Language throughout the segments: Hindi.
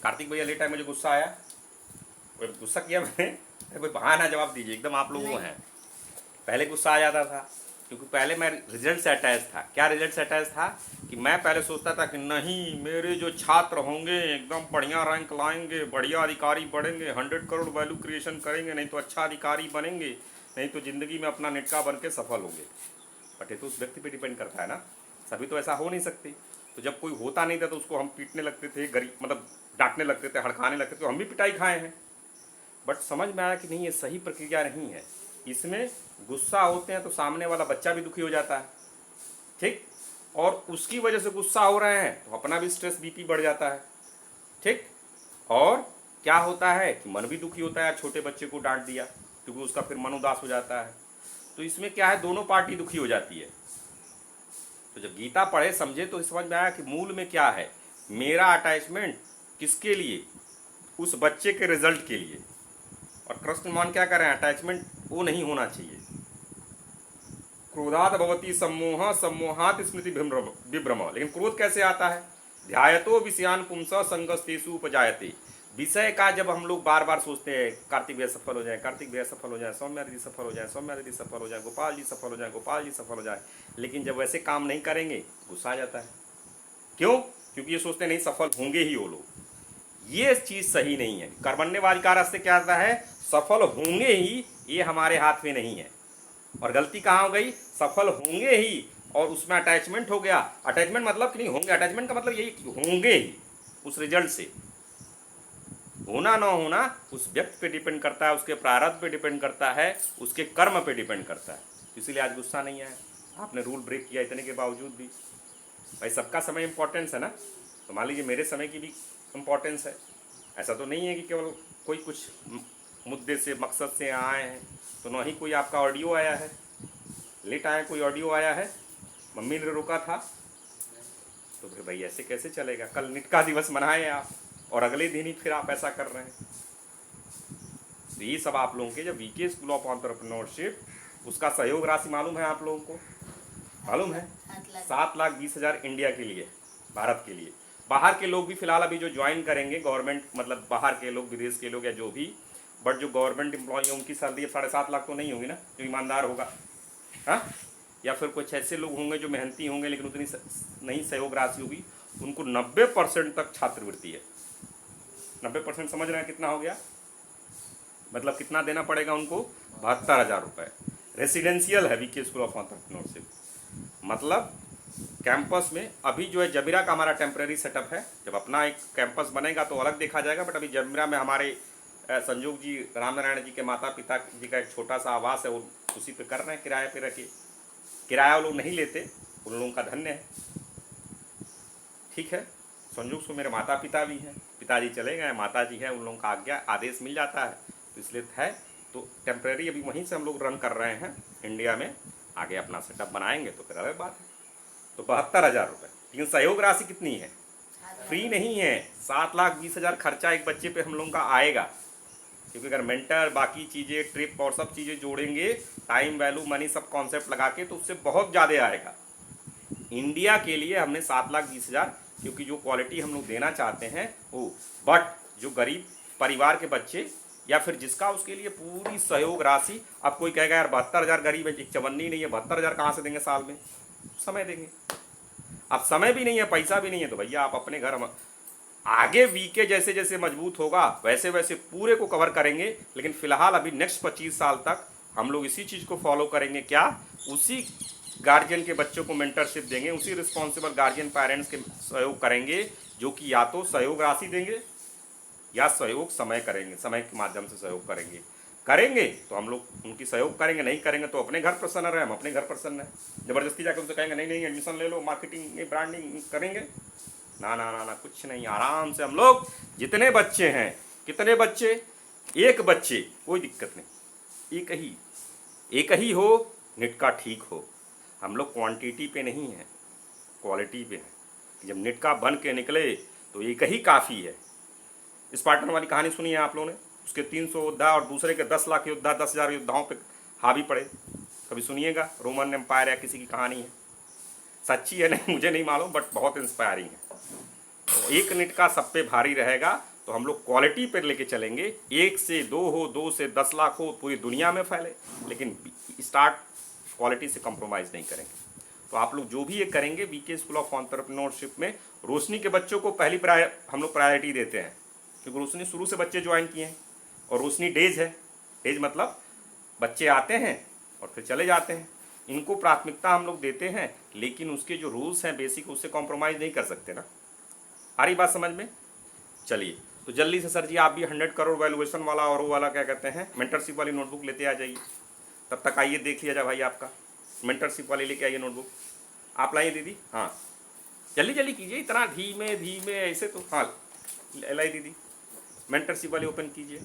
कार्तिक भैया लेट आए, मुझे गुस्सा आया। कोई गुस्सा किया मैंने? कोई बहाना जवाब दीजिए, एकदम आप लोगों हैं। पहले गुस्सा आ जाता था क्योंकि पहले मैं रिजल्ट से अटैच था। क्या रिजल्ट से अटैच था कि मैं पहले सोचता था कि नहीं, मेरे जो छात्र होंगे एकदम बढ़िया रैंक लाएंगे, बढ़िया अधिकारी बढ़ेंगे, 100 करोड़ वैल्यू क्रिएशन करेंगे, नहीं तो अच्छा अधिकारी बनेंगे, नहीं तो ज़िंदगी में अपना निटका बन के सफल होंगे। बट ये तो उस व्यक्ति पे डिपेंड करता है ना, सभी तो ऐसा हो नहीं सकते। तो जब कोई होता नहीं था तो उसको हम पीटने लगते थे, गरीब मतलब डांटने लगते थे, हड़काने लगते थे, तो हम भी पिटाई खाए हैं। बट समझ में आया कि नहीं, ये सही प्रक्रिया नहीं है। इसमें गुस्सा होते हैं तो सामने वाला बच्चा भी दुखी हो जाता है, ठीक, और उसकी वजह से गुस्सा हो रहे हैं तो अपना भी स्ट्रेस बीपी बढ़ जाता है, ठीक। और क्या होता है कि मन भी दुखी होता है, छोटे बच्चे को डांट दिया क्योंकि उसका फिर मन उदास हो जाता है। तो इसमें क्या है, दोनों पार्टी दुखी हो जाती है। तो जब गीता पढ़े समझे तो समझ में आया कि मूल में क्या है, मेरा अटैचमेंट किसके लिए, उस बच्चे के रिजल्ट के लिए। और कृष्ण मान क्या कर रहे हैं, अटैचमेंट वो नहीं होना चाहिए। क्रोधात भवती सम्मोह सम्मोहात स्मृति विभ्रम। लेकिन क्रोध कैसे आता है, ध्यायतो विषयान पुंसा संगस्तेषु उपजायते। विषय का जब हम लोग बार बार सोचते हैं कार्तिक भैया सफल हो जाए, कार्तिक भैया सफल हो जाए, सौम्या दीदी सफल हो जाए, सौम्या दीदी सफल हो जाए, गोपाल जी सफल हो जाए, गोपाल जी सफल हो जाए, लेकिन जब वैसे काम नहीं करेंगे गुस्सा आ जाता है। क्यों? क्योंकि ये सोचते नहीं सफल होंगे ही वो लोग। ये चीज सही नहीं है। कर्मण्यवादी का रास्ते क्या आता है, सफल होंगे ही, ये हमारे हाथ में नहीं है। और गलती कहाँ हो गई, सफल होंगे ही और उसमें अटैचमेंट हो गया। अटैचमेंट मतलब कि नहीं होंगे, अटैचमेंट का मतलब यही होंगे ही, उस रिजल्ट से। होना ना होना उस व्यक्ति पे डिपेंड करता है, उसके प्रारब्ध पे डिपेंड करता है, उसके कर्म पे डिपेंड करता है। इसीलिए आज गुस्सा नहीं आया, आपने रूल ब्रेक किया इतने के बावजूद भी। भाई सबका समय इंपॉर्टेंस है ना, तो मान लीजिए मेरे समय की भी इम्पोर्टेंस है। ऐसा तो नहीं है कि केवल कोई कुछ मुद्दे से मकसद से आए हैं। तो ना ही कोई आपका ऑडियो आया है, लेट आया कोई ऑडियो आया है, मम्मी ने रोका था, तो फिर भाई ऐसे कैसे चलेगा। कल निटका दिवस मनाए आप और अगले दिन ही फिर आप ऐसा कर रहे हैं। तो ये सब आप लोगों के जब वीके स्कूल ऑफ एंटरप्रेन्योरशिप, उसका सहयोग राशि मालूम है आप लोगों को, मालूम है 7,20,000 इंडिया के लिए, भारत के लिए। बाहर के लोग भी फिलहाल अभी जो ज्वाइन करेंगे गवर्नमेंट, मतलब बाहर के लोग, विदेश के लोग या जो भी, बट जो गवर्नमेंट एम्प्लॉय है उनकी सैलरी 7.5 लाख तो नहीं होगी ना, जो ईमानदार होगा, हाँ। या फिर कुछ ऐसे लोग होंगे जो मेहनती होंगे लेकिन उतनी नहीं सहयोग राशि होगी, उनको 90% तक छात्रवृत्ति है। 90% समझ रहे हैं कितना हो गया, मतलब कितना देना पड़ेगा उनको, 72,000 रुपये। रेसिडेंशियल है वीके स्कूल ऑफ एंटरप्रेन्योरशिप, मतलब कैंपस में अभी जो है जमीरा का हमारा टेम्प्रेरी सेटअप है। जब अपना एक कैंपस बनेगा तो अलग देखा जाएगा, बट अभी जमीरा में हमारे संजोग जी, रामनारायण जी के माता पिता जी का एक छोटा सा आवास है, वो उसी पे कर रहे हैं, किराए पे रखे। किराया वो लोग नहीं लेते, उन लोगों का धन्य है, ठीक है। संजोग से मेरे माता पिता भी हैं, पिताजी चले गए, माता जी है, उन लोगों का आज्ञा आदेश मिल जाता है, तो इसलिए है। तो टेम्प्रेरी अभी वहीं से हम लोग रन कर रहे हैं इंडिया में, आगे अपना सेटअप बनाएंगे तो फिर अलग बात है। तो 72,000 रुपये। लेकिन सहयोग राशि कितनी है, फ्री नहीं है, 7,20,000 खर्चा एक बच्चे पे हम लोगों का आएगा। क्योंकि अगर मेंटर, बाकी चीज़ें, ट्रिप और सब चीज़ें जोड़ेंगे, टाइम, वैल्यू, मनी, सब कॉन्सेप्ट लगा के, तो उससे बहुत ज़्यादा आएगा। इंडिया के लिए हमने 7,20,000, क्योंकि जो क्वालिटी हम लोग देना चाहते हैं वो, बट जो गरीब परिवार के बच्चे या फिर जिसका, उसके लिए पूरी सहयोग राशि। अब कोई कहेगा यार 72,000 गरीब है, एक चवन्नी नहीं है, 72,000 कहाँ से देंगे साल में, समय देंगे। अब समय भी नहीं है, पैसा भी नहीं है, तो भैया आप अपने घर आगे वीके जैसे जैसे मजबूत होगा वैसे वैसे पूरे को कवर करेंगे। लेकिन फिलहाल अभी नेक्स्ट 25 साल तक हम लोग इसी चीज़ को फॉलो करेंगे, क्या, उसी गार्जियन के बच्चों को मेंटरशिप देंगे, उसी रिस्पॉन्सिबल गार्जियन पेरेंट्स के सहयोग करेंगे, जो कि या तो सहयोग राशि देंगे या सहयोग समय करेंगे, समय के माध्यम से सहयोग करेंगे। करेंगे तो हम लोग उनकी सहयोग करेंगे, नहीं करेंगे तो अपने घर प्रसन्न रहे, हम अपने घर प्रसन्न हैं। जबरदस्ती जाकर उनसे कहेंगे नहीं नहीं एडमिशन ले लो, मार्केटिंग में ब्रांडिंग करेंगे, ना ना ना ना, कुछ नहीं। आराम से हम लोग, जितने बच्चे हैं, कितने बच्चे, एक बच्चे, कोई दिक्कत नहीं, एक ही हो, नेट का ठीक हो। हम लोग क्वांटिटी पे नहीं है, क्वालिटी पे है। जब नेट का बन के निकले तो एक ही काफ़ी है। स्पार्टन वाली कहानी सुनी है आप लोगों ने, उसके 300 योद्धा और दूसरे के 10 लाख योद्धा, 10,000 योद्धाओं पे हावी पड़े, कभी सुनिएगा। रोमन एम्पायर या किसी की कहानी है, सच्ची है नहीं मुझे नहीं मालूम, बट बहुत इंस्पायरिंग है। तो एक नेट का सब पे भारी रहेगा, तो हम लोग क्वालिटी पर लेके चलेंगे, 1 से 2 हो, 2 से 10 लाख हो, पूरी दुनिया में फैले, लेकिन स्टार्ट क्वालिटी से कंप्रोमाइज़ नहीं करेंगे। तो आप लोग जो भी ये करेंगे वीके स्कूल ऑफ एंटरप्रेन्योरशिप में, रोशनी के बच्चों को पहली हम लोग प्रायोरिटी देते हैं, क्योंकि रोशनी शुरू से बच्चे ज्वाइन किए हैं, और रोशनी डेज है। डेज मतलब बच्चे आते हैं और फिर चले जाते हैं, इनको प्राथमिकता हम लोग देते हैं, लेकिन उसके जो रूल्स हैं बेसिक, उससे कॉम्प्रोमाइज़ नहीं कर सकते ना। आ रही बात समझ में? चलिए, तो जल्दी से सर जी आप भी 100 करोड़ वैल्यूएशन वाला और वो वाला क्या कहते हैं मेंटरशिप वाली नोटबुक लेते आ जाइए। तब तक आइए देख लिया जाए भाई, आपका मेंटरशिप वाली लेके आइए नोटबुक। आप लाइए दीदी, हाँ जल्दी जल्दी कीजिए, इतना धीमे धीमे ऐसे तो। हाँ लाई दीदी, मेंटरशिप वाली ओपन कीजिए।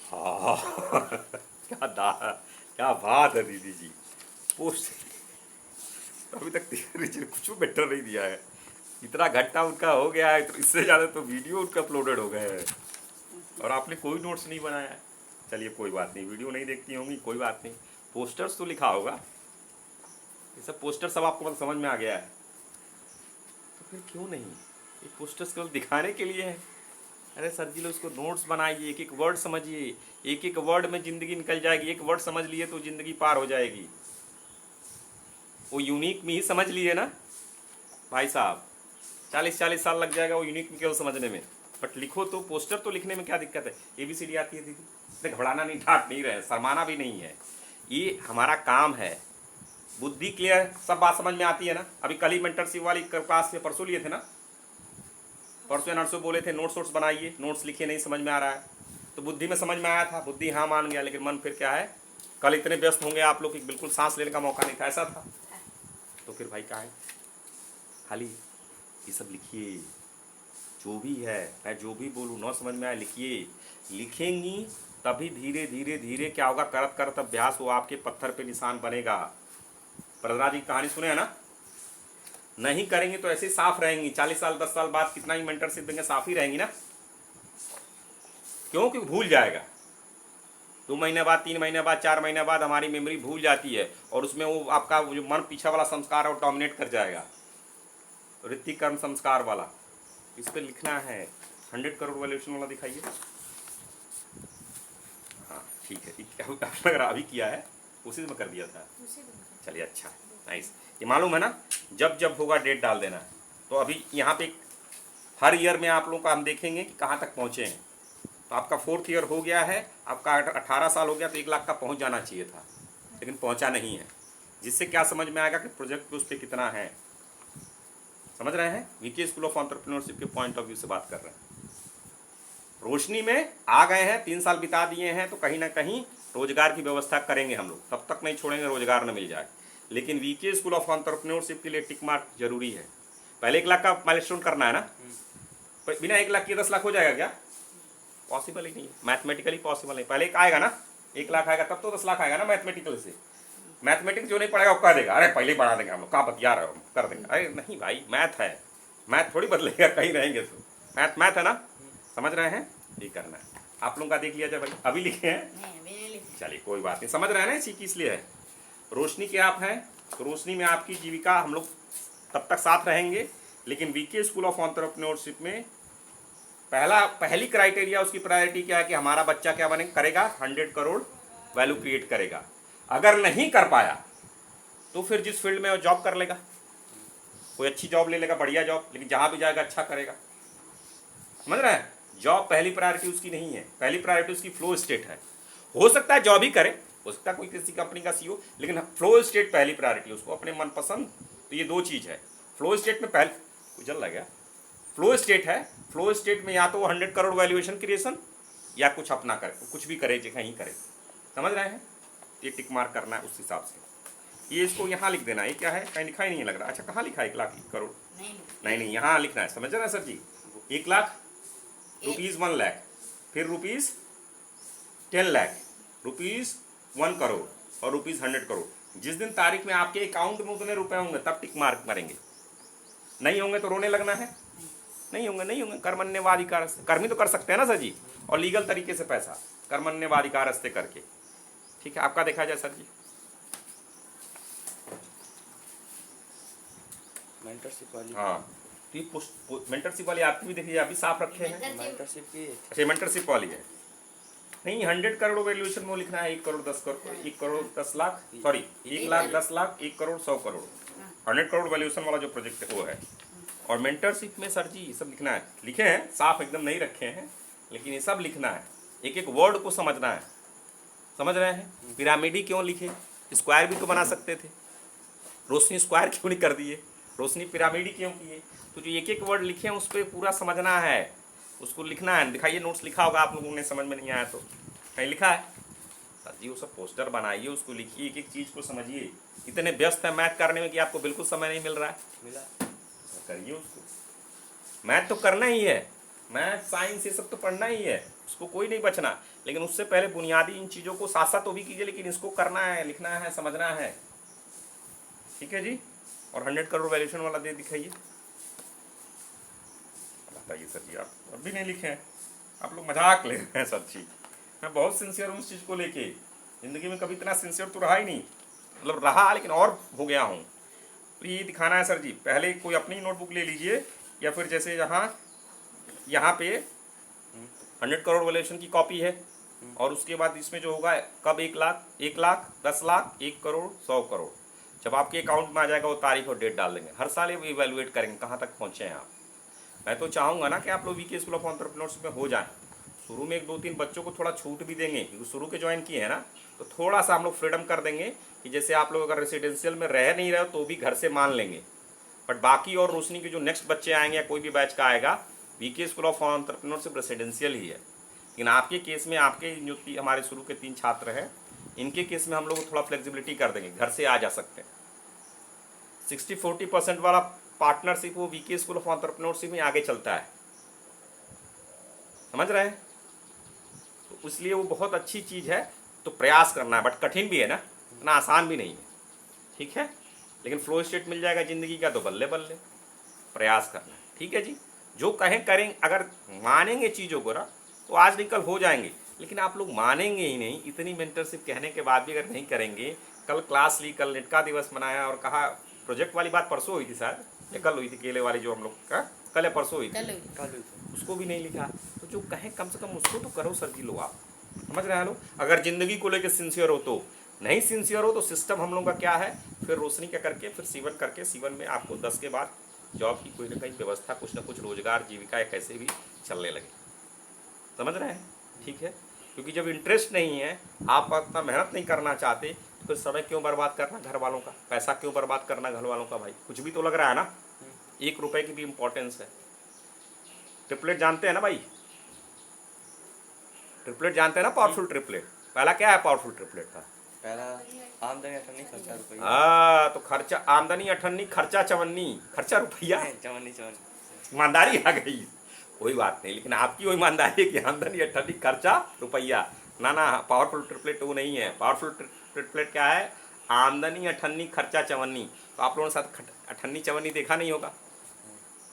हाँ क्या बात है दीदी जी। पोस्ट अभी तक कुछ बेटर नहीं दिया है, इतना घंटा उनका हो गया है, तो इससे ज़्यादा तो वीडियो उनका अपलोडेड हो गए हैं, और आपने कोई नोट्स नहीं बनाया है। चलिए कोई बात नहीं, वीडियो नहीं देखती होंगी, कोई बात नहीं, पोस्टर्स तो लिखा होगा, ये सब पोस्टर सब आपको मतलब समझ में आ गया है, तो फिर क्यों नहीं, ये पोस्टर्स केवल दिखाने के लिए है। अरे सर जी लोग उसको नोट्स बनाइए, एक एक वर्ड समझिए, एक एक वर्ड में ज़िंदगी निकल जाएगी। एक वर्ड समझ लिए तो ज़िंदगी पार हो जाएगी। वो यूनिक में ही समझ लिए ना भाई साहब, 40-40 साल लग जाएगा वो यूनिक में केवल समझने में, बट लिखो तो, पोस्टर तो लिखने में क्या दिक्कत है। ABCD आती है दीदी, इतने घबराना नहीं, डांट नहीं रहे, शर्माना भी नहीं है, ये हमारा काम है। बुद्धि क्लियर, सब बात समझ में आती है ना। अभी कल ही मेंटरशिप वाली क्लास में परसों लिए थे ना, परसों नर्सों बोले थे नोट्स बनाइए, नोट्स लिखिए, नहीं समझ में आ रहा है, तो बुद्धि में समझ में आया था, बुद्धि हाँ मान गया, लेकिन मन फिर क्या है, कल इतने व्यस्त होंगे आप लोग कि बिल्कुल सांस लेने का मौका नहीं था, ऐसा था। तो फिर भाई क्या है, खाली ये सब लिखिए, जो भी है, मैं जो भी बोलूँ न समझ में आए लिखिए, लिखेंगी तभी धीरे धीरे धीरे क्या होगा, करत करत अभ्यास वो आपके पत्थर पे निशान बनेगा। प्रहलाद जी की कहानी सुने है ना, नहीं करेंगे तो ऐसे साफ रहेंगी, 40 साल 10 साल बाद कितना ही मेंटरशिप देंगे, साफ ही रहेंगी ना, क्योंकि भूल जाएगा। 2 महीने बाद, 3 महीने बाद, 4 महीने बाद हमारी मेमोरी भूल जाती है, और उसमें वो आपका जो मन पीछा वाला संस्कार है वो डोमिनेट कर जाएगा, वृत्ति कर्म संस्कार वाला। इस पर लिखना है, 100 करोड़ वैल्यूएशन वाला दिखाइए। हाँ ठीक है, अगर अभी किया है उसी में कर दिया था, चलिए अच्छा नाइस। ये मालूम है ना, जब जब होगा डेट डाल देना। तो अभी यहाँ पे हर ईयर में आप लोगों का हम देखेंगे कि कहाँ तक पहुँचे हैं। तो आपका 4th ईयर हो गया है, आपका 18 साल हो गया, तो 1 लाख का पहुँच जाना चाहिए था, लेकिन पहुँचा नहीं है, जिससे क्या समझ में आएगा कि प्रोजेक्ट उस पर कितना है। समझ रहे हैं, वीके स्कूल ऑफ एंटरप्रेन्योरशिप के पॉइंट ऑफ व्यू से बात कर रहे हैं। रोशनी में आ गए हैं, 3 साल बिता दिए हैं, तो कहीं ना कहीं रोजगार की व्यवस्था करेंगे हम लोग, तब तक नहीं छोड़ेंगे रोजगार न मिल जाए। लेकिन वीके स्कूल ऑफ एंटरप्रेन्योरशिप के लिए टिक मार्क जरूरी है। पहले 1 लाख का माइलस्टोन करना है ना, बिना 1 लाख के 10 लाख हो जाएगा क्या? पॉसिबल ही नहीं है, मैथमेटिकली पॉसिबल नहीं। पहले एक आएगा ना, 1 लाख आएगा तब तो 10 लाख आएगा ना मैथमेटिकल से। मैथमेटिक्स जो नहीं पढ़ेगा वो कह देगा अरे पहले ही बढ़ा देंगे हम लोग, कहाँ बतिया रहे हो, कर देंगे। अरे नहीं भाई, मैथ है, मैथ थोड़ी बदलेगा, कहीं रहेंगे तो मैथ मैथ है ना, समझ रहे हैं, ये करना है। आप लोगों का देख लिया जाए भाई, अभी लिखे हैं, चलिए कोई बात नहीं, समझ रहे हैं ना, इसी की इसलिए है। रोशनी के आप हैं तो रोशनी में आपकी जीविका हम लोग तब तक साथ रहेंगे, लेकिन वीके स्कूल ऑफ एंटरप्रेन्योरशिप में पहली क्राइटेरिया उसकी प्रायोरिटी क्या है कि हमारा बच्चा क्या बने करेगा, 100 करोड़ वैल्यू क्रिएट करेगा। अगर नहीं कर पाया तो फिर जिस फील्ड में वो जॉब कर लेगा, कोई अच्छी जॉब ले लेगा, बढ़िया जॉब, लेकिन जहाँ भी जाएगा अच्छा करेगा। समझ रहे हैं, जॉब पहली प्रायोरिटी उसकी नहीं है, पहली प्रायोरिटी उसकी फ्लो स्टेट है। हो सकता है जॉब ही करे, हो सकता है कोई किसी कंपनी का CEO, लेकिन फ्लो स्टेट पहली प्रायोरिटी उसको, अपने मनपसंद। तो ये 2 चीज़ है फ्लो स्टेट में, पहले जल लग गया, फ्लो स्टेट है, फ्लो स्टेट में या तो वो 100 करोड़ वैल्यूएशन क्रिएशन या कुछ अपना करे, कुछ भी करे, कहीं करे। समझ रहे हैं, ये टिक मार्क करना है उस हिसाब से। ये इसको यहाँ लिख देना है, ये क्या है, कहीं लिखा ही नहीं लग रहा। अच्छा कहाँ लिखा है 1 लाख करोड़? नहीं, यहाँ लिखना है, समझ रहे हैं सर जी। 1 लाख रुपीज़ 1 लाख, फिर रुपीज़ 10 लाख, रुपीज़ 1 करोड़ और रुपीज़ 100 करोड़। जिस दिन तारीख में आपके अकाउंट में उतने रुपए होंगे तब टिक मार्क करेंगे, नहीं होंगे तो रोने लगना है। नहीं होंगे कर्मण्यवाधिकार, कर्म ही तो कर सकते हैं ना सर जी, और लीगल तरीके से पैसा कर्मण्यवाधिकार रस्ते करके। ठीक है, आपका देखा जाए सर जी। मेंटरशिप वाली। हाँ, तो ये मेंटरशिप वाली आपकी भी देखिए, आप भी साफ रखे हैं। मेंटरशिप की अच्छा, मेंटरशिप वाली है। नहीं, 100 करोड़ वैल्यूएशन में लिखना है 1 करोड़ 10 करोड़, 1 करोड़ 10 लाख, सॉरी 1 लाख 10 लाख, 1 करोड़ 100 करोड़, 100 करोड़ वैल्यूएशन वाला जो प्रोजेक्ट है वो है। और मेंटरशिप में सर जी ये सब लिखना है, लिखे हैं साफ एकदम नहीं रखे हैं, लेकिन ये सब लिखना है, एक एक वर्ड को समझना है। समझ रहे हैं? पिरामिडी क्यों लिखे? स्क्वायर भी तो बना सकते थे, रोशनी स्क्वायर क्यों नहीं कर दिए, रोशनी पिरामिडी क्यों किए? तो जो एक एक वर्ड लिखे हैं उस पर पूरा समझना है, उसको लिखना है। दिखाइए, नोट्स लिखा होगा आप लोगों ने, समझ में नहीं आया तो कहीं लिखा है? सर जी वो सब पोस्टर बनाइए, उसको लिखिए, एक एक चीज़ को समझिए। इतने व्यस्त है मैथ करने में कि आपको बिल्कुल समय नहीं मिल रहा है। मिला करिए उसको, मैथ तो करना ही है, मैथ साइंस ये सब तो पढ़ना ही है, उसको कोई नहीं बचना। लेकिन उससे पहले बुनियादी इन चीज़ों को साथ साथ तो भी कीजिए, लेकिन इसको करना है, लिखना है, समझना है। ठीक है जी। और 100 करोड़ वैल्यूएशन वाला दे दिखाइए। बताइए सर जी, आप अब भी नहीं लिखे हैं, आप लोग मजाक ले रहे हैं सर जी। मैं बहुत सिंसियर हूँ उस चीज़ को लेके, ज़िंदगी में कभी इतना सिंसियर तो रहा ही नहीं, मतलब रहा लेकिन और हो गया हूँ। तो ये दिखाना है सर जी। पहले कोई अपनी नोटबुक ले लीजिए, या फिर जैसे यहाँ पे 100 करोड़ वैल्यूएशन की कॉपी है, और उसके बाद इसमें जो होगा कब 1 लाख, 1 लाख 10 लाख, 1 करोड़ 100 करोड़, जब आपके अकाउंट में आ जाएगा वो तारीख और डेट डाल देंगे। हर साल ये इवेलुएट करेंगे कहाँ तक पहुँचे हैं आप। मैं तो चाहूँगा ना कि आप लोग वीके स्कूल ऑफ एंटरप्रेन्योरशिप में हो जाएं। शुरू में 1-2-3 बच्चों को थोड़ा छूट भी देंगे, क्योंकि शुरू के ज्वाइन किए हैं ना, तो थोड़ा सा हम लोग फ्रीडम कर देंगे कि जैसे आप लोग अगर रेसिडेंशियल में रह नहीं रहे हो तो भी घर से मान लेंगे। बट बाकी और रोशनी के जो नेक्स्ट बच्चे आएंगे या कोई भी बैच का आएगा, VK school of entrepreneurship residential ही है। लेकिन आपके केस में, आपके जो हमारे शुरू के 3 छात्र हैं, इनके केस में हम लोग थोड़ा फ्लेक्सिबिलिटी कर देंगे, घर से आ जा सकते हैं। 60-40% वाला पार्टनरशिप वो वीके स्कूल ऑफ एंटरप्रेन्योरशिप में आगे चलता है। समझ रहे हैं? तो इसलिए वो बहुत अच्छी चीज़ है। तो प्रयास करना है, बट कठिन भी है ना, इतना आसान भी नहीं है। ठीक है, लेकिन फ्लो स्टेट मिल जाएगा ज़िंदगी का तो बल्ले बल्ले। प्रयास करना है, ठीक है जी। जो कहें करें, अगर मानेंगे चीज़ों को ना तो आज नहीं कल हो जाएंगे। लेकिन आप लोग मानेंगे ही नहीं, इतनी मेंटरशिप कहने के बाद भी अगर नहीं करेंगे। कल क्लास ली, कल नेट का दिवस मनाया और कहा, प्रोजेक्ट वाली बात परसों हुई थी शायद, या कल हुई थी, केले वाली जो हम लोग का कल या परसों हुई थी, उसको भी नहीं लिखा। तो जो कहें कम से कम उसको तो करो सर जी लोग। आप समझ रहे हैं लोग? अगर ज़िंदगी को लेकर सिंसियर हो तो, नहीं सिंसियर हो तो सिस्टम हम लोग का क्या है, फिर रोशनी क्या करके, फिर सीवन करके, सीवन में आपको 10 के बाद जॉब की कोई ना कहीं व्यवस्था, कुछ ना कुछ रोजगार, जीविका या कैसे भी चलने लगे। समझ रहे हैं? ठीक है, क्योंकि जब इंटरेस्ट नहीं है, आप अपना मेहनत नहीं करना चाहते, तो फिर समय क्यों बर्बाद करना घर वालों का, पैसा क्यों बर्बाद करना घर वालों का? भाई कुछ भी तो लग रहा है ना, 1 रुपए की भी इम्पोर्टेंस है। ट्रिपलेट जानते हैं ना भाई? ट्रिपलेट जानते हैं ना? Powerful triplet. पहला क्या है पावरफुल ट्रिपलेट का? पहला आमदनी अठन्नी, खर्चा रुपया। हाँ, तो खर्चा आमदनी अठन्नी, खर्चा चवन्नी, खर्चा रुपया। चवन्नी ईमानदारी आ गई, कोई बात नहीं। लेकिन आपकी वो ईमानदारी है कि आमदनी अठन्नी, खर्चा रुपया। ना ना, पावरफुल ट्रिपलेट वो नहीं है। पावरफुल ट्रिपलेट क्या है? आमदनी अठन्नी, खर्चा चवन्नी। तो आप लोगों के साथ अठन्नी चवन्नी देखा नहीं होगा,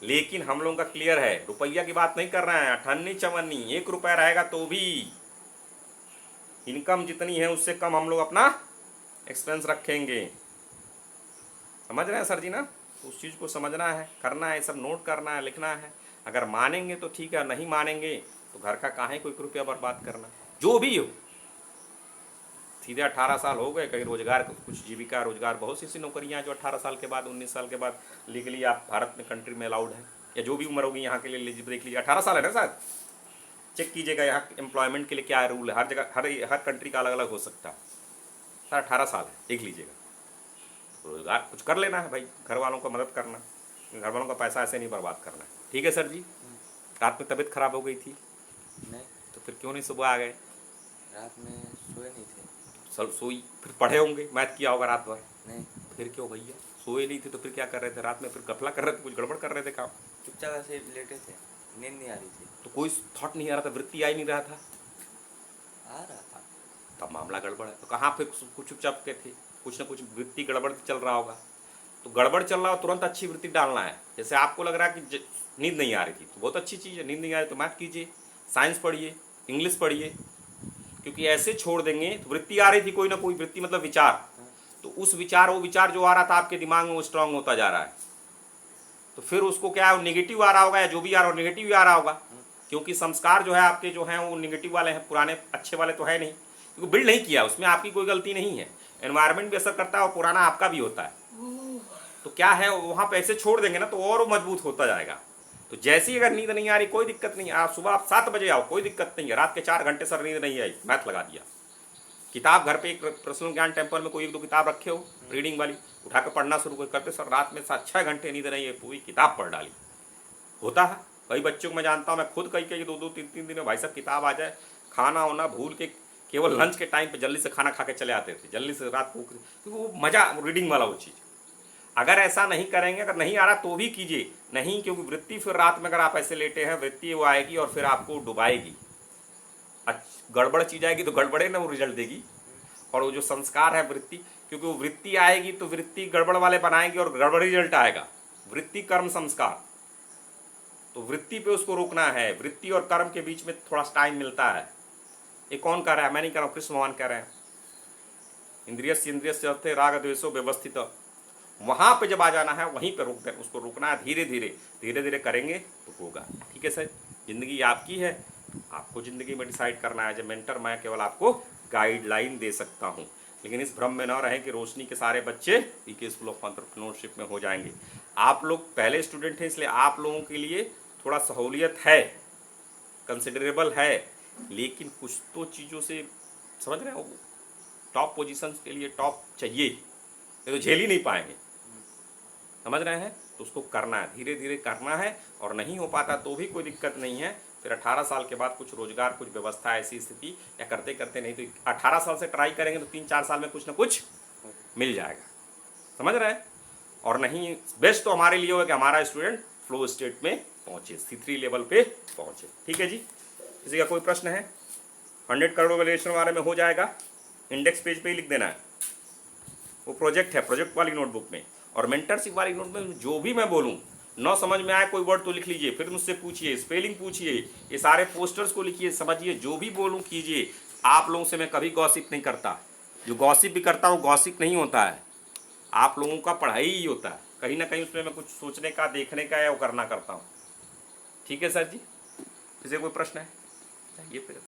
लेकिन हम लोगों का क्लियर है, रुपया की बात नहीं कर रहे हैं, अठन्नी चवन्नी। 1 रुपया रहेगा तो भी इनकम जितनी है उससे कम हम लोग अपना एक्सपेंस रखेंगे। समझ रहे हैं सर जी ना? तो उस चीज़ को समझना है, करना है, सब नोट करना है, लिखना है। अगर मानेंगे तो ठीक है, नहीं मानेंगे तो घर का काहे कोई रुपया बर्बाद करना। जो भी हो, सीधे 18 साल हो गए, कहीं रोजगार, कुछ जीविका रोजगार, बहुत सी ऐसी नौकरियाँ जो 18 साल के बाद, 19 साल के बाद लीगली आप भारत में कंट्री में अलाउड है, या जो भी उम्र होगी यहाँ के लिए देख लीजिए। 18 साल है ना शायद, चेक कीजिएगा यहाँ एम्प्लॉयमेंट के लिए क्या रूल है। हर जगह, हर कंट्री का अलग अलग हो सकता है। सर 18 साल है, देख लीजिएगा। रोजगार कुछ कर लेना है भाई, घर वालों को मदद करना, घर वालों का पैसा ऐसे नहीं बर्बाद करना है। ठीक है सर जी। रात में तबीयत खराब हो गई थी? नहीं। तो फिर क्यों नहीं सुबह आ गए? रात में सोए नहीं थे। सोई, फिर पढ़े होंगे, मैथ किया होगा रात भर। नहीं। फिर क्यों भैया? सोए नहीं थे तो फिर क्या कर रहे थे रात में? फिर गफला कर रहे थे, कुछ गड़बड़ कर रहे थे काम? चुपचाप ऐसे लेटे थे, नींद नहीं आ रही थी। तो कोई थॉट नहीं आ रहा था, वृत्ति आ ही नहीं रहा था? आ रहा था। तब मामला गड़बड़ है। तो कहाँ फिर कुछ चुपचाप के थे, कुछ ना कुछ वृत्ति गड़बड़ चल रहा होगा। तो गड़बड़ चल रहा हो, तुरंत अच्छी वृत्ति डालना है। जैसे आपको लग रहा है कि नींद नहीं आ रही थी, तो बहुत अच्छी चीज़ है। नींद नहीं आ रही तो मैथ कीजिए, साइंस पढ़िए, इंग्लिश पढ़िए, क्योंकि ऐसे छोड़ देंगे तो वृत्ति आ रही थी, कोई ना कोई वृत्ति मतलब विचार, तो उस विचार, वो विचार जो आ रहा था आपके दिमाग में, वो स्ट्रांग होता जा रहा है। तो फिर उसको क्या है, नेगेटिव आ रहा होगा, या जो भी आ रहा हो नेगेटिव ही आ रहा होगा, क्योंकि संस्कार जो है आपके जो हैं वो नेगेटिव वाले हैं, पुराने अच्छे वाले तो है नहीं, क्योंकि बिल्ड नहीं किया, उसमें आपकी कोई गलती नहीं है। एनवायरनमेंट भी असर करता है और पुराना आपका भी होता है। तो क्या है, वहाँ पे ऐसे छोड़ देंगे ना तो और वो मजबूत होता जाएगा। तो जैसी अगर नींद नहीं आ रही, कोई दिक्कत नहीं, आप सुबह आप 7 बजे आओ, कोई दिक्कत नहीं है। रात के 4 घंटे सर नींद नहीं आई, मैथ लगा दिया। किताब घर पे एक पर्सनल ज्ञान टेम्पल में कोई 1-2 किताब रखे हो रीडिंग वाली, उठा के पढ़ना शुरू करते, सर रात में 7-6 घंटे नींद नहीं है, पूरी किताब पढ़ डाली। होता है कई बच्चों को, मैं जानता हूँ, मैं खुद कई 2-2, 3-3 दिन में भाई साहब किताब आ जाए, खाना होना भूल के केवल लंच के टाइम पे जल्दी से खाना खा के चले आते थे, जल्दी से रात को, क्योंकि वो मजा रीडिंग वाला वो चीज़। अगर ऐसा नहीं करेंगे, अगर नहीं आ रहा तो भी कीजिए, नहीं, क्योंकि वृत्ति फिर रात में अगर आप ऐसे लेटे हैं, वृत्ति वो आएगी और फिर आपको डुबाएगी। गड़बड़ चीज आएगी तो गड़बड़े ना वो रिजल्ट देगी। और वो जो संस्कार है वृत्ति, क्योंकि वो वृत्ति आएगी तो वृत्ति गड़बड़ वाले बनाएगी और गड़बड़ रिजल्ट आएगा। वृत्ति कर्म संस्कार, तो वृत्ति पे उसको रोकना है। वृत्ति और कर्म के बीच में थोड़ा टाइम मिलता है। ये कौन कह रहा है, मैं नहीं कह रहा हूँ, कृष्ण भगवान कह रहे हैं। इंद्रियस्य इंद्रियस्य अर्थे राग द्वेषो व्यवस्थित, वहां पे जब आ जाना है वहीं पे रोक देना, उसको रोकना है। धीरे धीरे करेंगे तो होगा। ठीक है सर, जिंदगी आपकी है, आपको जिंदगी में डिसाइड करना है। जब मेंटर मैं केवल आपको गाइडलाइन दे सकता हूँ, लेकिन इस भ्रम में न रहें कि रोशनी के सारे बच्चे पीके स्कूल ऑफ एंटरप्रेन्योरशिप में हो जाएंगे। आप लोग पहले स्टूडेंट हैं, इसलिए आप लोगों के लिए थोड़ा सहूलियत है, कंसिडरेबल है, लेकिन कुछ तो चीज़ों से समझ रहे हो, टॉप पोजीशन के लिए टॉप चाहिए, ये तो झेल ही नहीं पाएंगे। समझ रहे हैं, तो उसको करना है, धीरे धीरे करना है। और नहीं हो पाता तो भी कोई दिक्कत नहीं है, फिर 18 साल के बाद कुछ रोजगार, कुछ व्यवस्था, ऐसी स्थिति, या करते करते नहीं तो 18 साल से ट्राई करेंगे तो 3-4 साल में कुछ ना कुछ मिल जाएगा। समझ रहे हैं। और नहीं, बेस्ट तो हमारे लिए होगा कि हमारा स्टूडेंट फ्लो स्टेट में पहुंचे, C3 लेवल पे पहुंचे। ठीक है जी, किसी का कोई प्रश्न है? 100 करोड़ वैल्यूएशन बारे में हो जाएगा, इंडेक्स पेज पे ही लिख देना है। वो प्रोजेक्ट है, प्रोजेक्ट वाली नोटबुक में। और मेंटरशिप वाली नोट में जो भी मैं बोलूँ, न समझ में आए कोई वर्ड तो लिख लीजिए, फिर मुझसे पूछिए, स्पेलिंग पूछिए, ये सारे पोस्टर्स को लिखिए, समझिए, जो भी बोलूँ कीजिए। आप लोगों से मैं कभी गॉसिप नहीं करता, जो गॉसिप भी करता हूँ गॉसिप नहीं होता है, आप लोगों का पढ़ाई ही होता है। कहीं ना कहीं उसमें मैं कुछ सोचने का, देखने का या वो करना करता हूँ। ठीक है सर जी, किसी कोई प्रश्न है? चाहिए फिर।